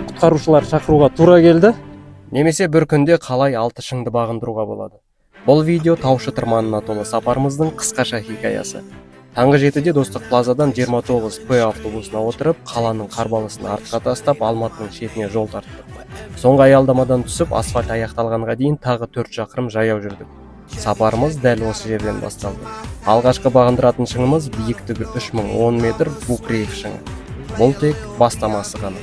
құтқарушылар шақыруға тура келді. Немесе бір күнде қалай 6 шыңды бағындыруға болады. Бұл видео тау шытырманына толы сапарымыздың қысқаша хикаясы. Таңғы 7-де Достық плазадан 29П автобусына отырып, қаланың қарбалысын артқа тастап, Алматының шетіне жол тарттық. Соңғы аялдамадан түсіп, асфальт аяқталғанға дейін тағы 4 шақырым жаяу жүрдік. Сапарымыз дәл осы жерден басталды. Алғашқы бағындыратын шыңымыз биіктігі 3010 метр Букреев шыңы. Бұл тек бастамасы ғана.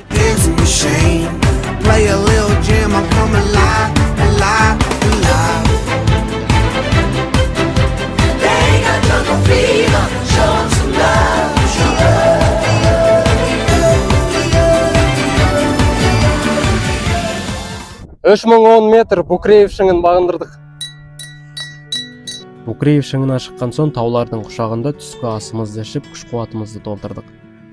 Үш мың 10 метр Букреев шыңын бағындырдық. Букреев шыңына шыққан соң таулардың құшағында түскі асымызды ішіп, күш-қуатымызды толтырдық.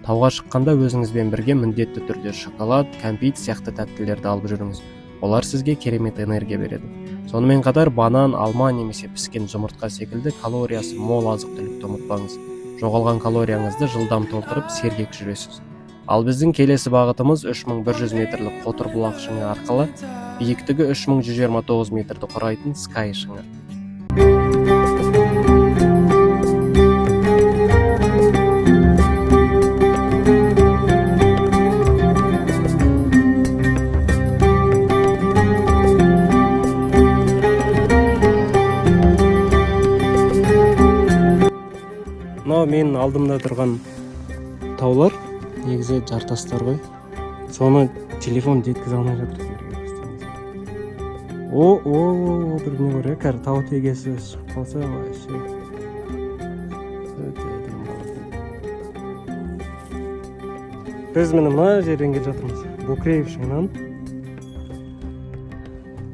Тауға шыққанда өзіңізбен бірге міндетті түрде шоколад, кәмпит сияқты тәттілерді алып жүріңіз. Олар сізге керемет энергия береді. Сонымен қатар банан, алма немесе піскен жұмыртқа секілді калориясы мол азық-түлікті ұмытпаңыз. Жоғалған калорияңызды жылдам толтырып сергек жүресіз. Ал біздің келесі бағытымыз 3100 метрлік Қотырбұлақ шыңы арқылы биіктігі 3129 метрді құрайтын Скай шыңы. Мен алдымда тұрған таулар негізі жартастар ғой. Соны телефон жеткізе алмай жатыр. Бір не бар, кәр тау тегесі шығып қалса вообще. Біз міне мына жерден келе жатырмыз. Букреев шыңынан.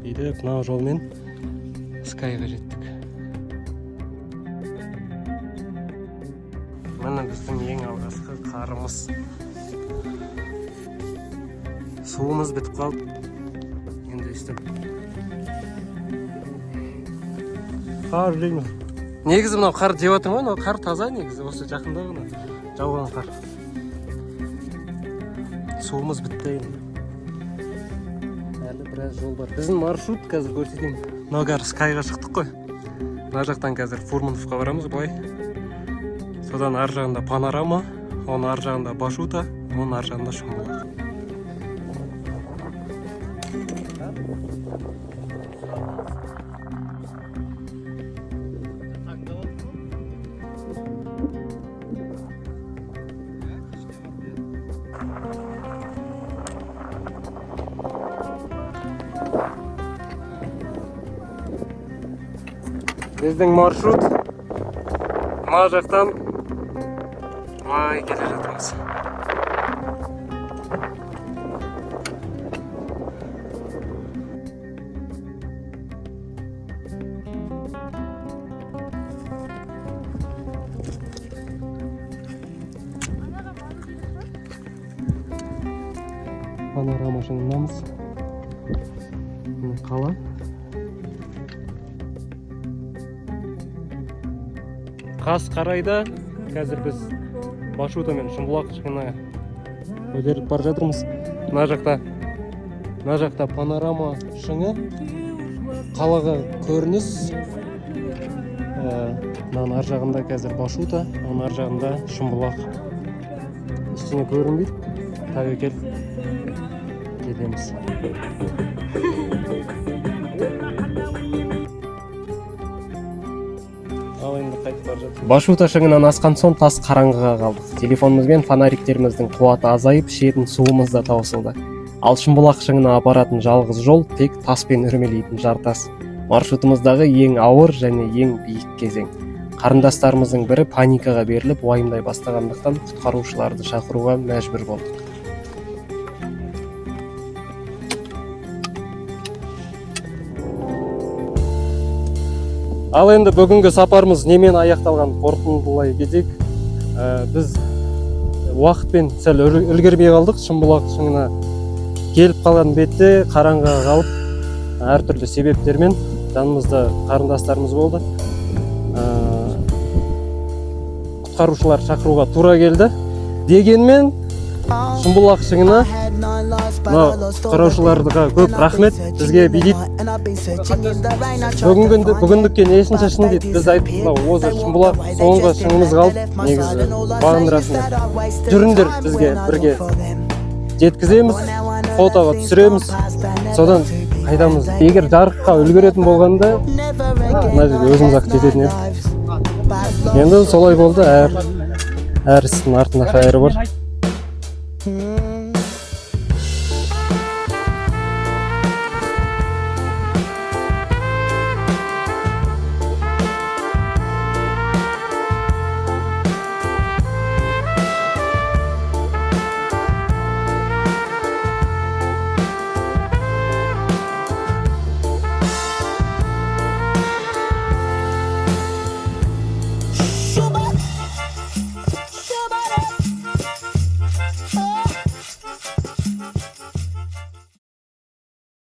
Үйдеп мына жолмен Скайға жеттік. Міне біздің ең алғашқы қарымыз. Суымыз бітіп қалды. Енді істеп. Қар деймін. Негізі мынау қар деп отырмын ғой, қар таза негізі, осы жақында ғана жауған қар. Суымыз бітті енді. Әлі біраз жол бар. Біздің маршрут қазір көрсетейін. Мынау Скайға шықтық қой. Мына жақтан қазір Фурмановқа барамыз былай. Содан ар жағында Панорама, оның ар жағында Башута, оның ар жағында Шымбұлақ. Біздің маршрут мына жақтан Вай, келе жатырмыз. Панорама шыңындамыз. Қала. Қас қарайда қазір біз Башута мен Шымбұлақ шыңына көтеріліп бар жатырмыз. Мына жақта Панорама шыңы, қалаға көрініс. Мынаның ар жағында қазір Башута, оның ар жағында Шымбұлақ. Ештеңе көрінбейді. Тәуекел кетеміз. Башута шыңынан асқан соң тас қараңғыға қалдық. Телефонымыз бен фонариктеріміздің қуаты азайып, ішетін суымыз да таусылды. Ал Шымбұлақ шыңына апаратын жалғыз жол тек таспен үрмелейтін жартас. Маршрутымыздағы ең ауыр және ең биік кезең. Қарындастарымыздың бірі паникаға беріліп, уайымдай бастағандықтан құтқарушыларды шақыруға мәжбүр болдық. Ал енді бүгінгі сапарымыз немен аяқталған қорытындылай кетейік. Біз уақытпен сәл үлгермей қалдық. Шымбұлақ шыңына келіп қалған бетте қараңғыға қалып, әртүрлі себептермен жанымызда қарындастарымыз болды. Құтқарушылар шақыруға тура келді. Дегенмен Шымбұлақ шыңына мына құтқарушыларға көп рахмет. Бізге бүйтіп бүгіндікке не үшін шашын дейді. Біз айттық, мына осы Шымбұлақ соңғы шыңымыз қалды. Негізі бағындырасыңдар. Жүріңдер бізге бірге жеткіземіз, фотоға түсіреміз. Содан қайтамыз. Егер жарыққа үлгеретін болғанда, мына жерге өзіміз ақ жететін еді. Енді солай болды. Әр істің артында қайыры бар.